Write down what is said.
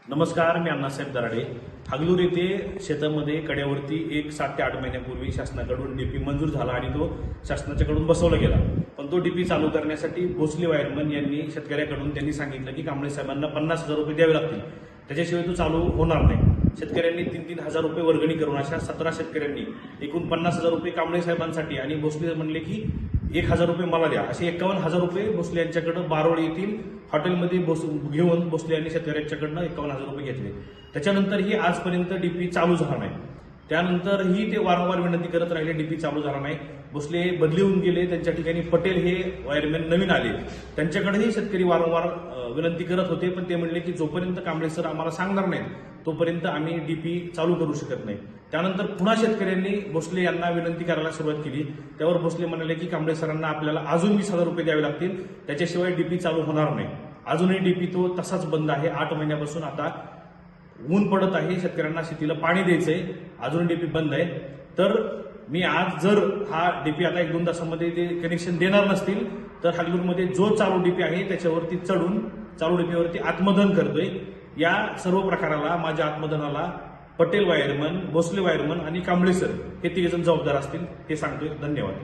नमस्कार, मी अण्णासाहेब दराडे. हागलूर येथे शेतामध्ये कड्यावरती एक 7 ते 8 महिन्यापूर्वी शासनाकडून डीपी मंजूर झाला आणि तो शासनाच्याकडून बसवला गेला. पण तो डीपी चालू करण्यासाठी भोसले वायरमन यांनी शेतकऱ्याकडून त्यांनी सांगितलं की कांबळे साहेबांना 50,000 रुपये द्यावे लागतील, त्याच्याशिवाय तो चालू होणार नाही. शेतकऱ्यांनी 3-3 हजार रुपये वर्गणी करून अशा 17 शेतकऱ्यांनी एकूण 50,000 रुपये कांबळे साहेबांसाठी आणि भोसले म्हणले की 1,000 रुपये मला द्या, असे 51,000 रुपये भोसले यांच्याकडे बारोळ येथील हॉटेलमध्ये घेऊन भोसले यांनी शेतकऱ्यांच्याकडनं 51,000 रुपये घेतले. त्याच्यानंतरही आजपर्यंत डीपी चालू झाला नाही. त्यानंतरही ते वारंवार विनंती करत राहिले, डीपी चालू झाला नाही. भोसले बदली होऊन गेले, त्यांच्या ठिकाणी पटेल हे वायरमॅन नवीन आले. त्यांच्याकडेही शेतकरी वारंवार विनंती करत होते, पण ते म्हणले की जोपर्यंत कांबळे सर आम्हाला सांगणार नाहीत तोपर्यंत आम्ही डीपी चालू करू शकत नाही. त्यानंतर पुन्हा शेतकऱ्यांनी भोसले यांना विनंती करायला सुरुवात केली. त्यावर भोसले म्हणाले की कांबळे सरांना आपल्याला अजून 20,000 रुपये द्यावे लागतील, त्याच्याशिवाय डीपी चालू होणार नाही. अजूनही डीपी तो तसाच बंद आहे. 8 महिन्यापासून आता ऊन पडत आहे, शेतकऱ्यांना शेतीला पाणी द्यायचंय, अजून डीपी बंद आहे. तर मी आज जर हा डीपी आता 1-2 तासामध्ये ते कनेक्शन देणार नसतील तर हागलूरमध्ये जो चालू डीपी आहे त्याच्यावरती चढून चालू डीपीवरती आत्मदहन करतोय. या सर्व प्रकाराला, माझ्या आत्मदहनाला पटेल वायरमन, भोसले वायरमन आणि कांबळे सर हे 3 जण जबाबदार असतील, हे सांगतोय. धन्यवाद.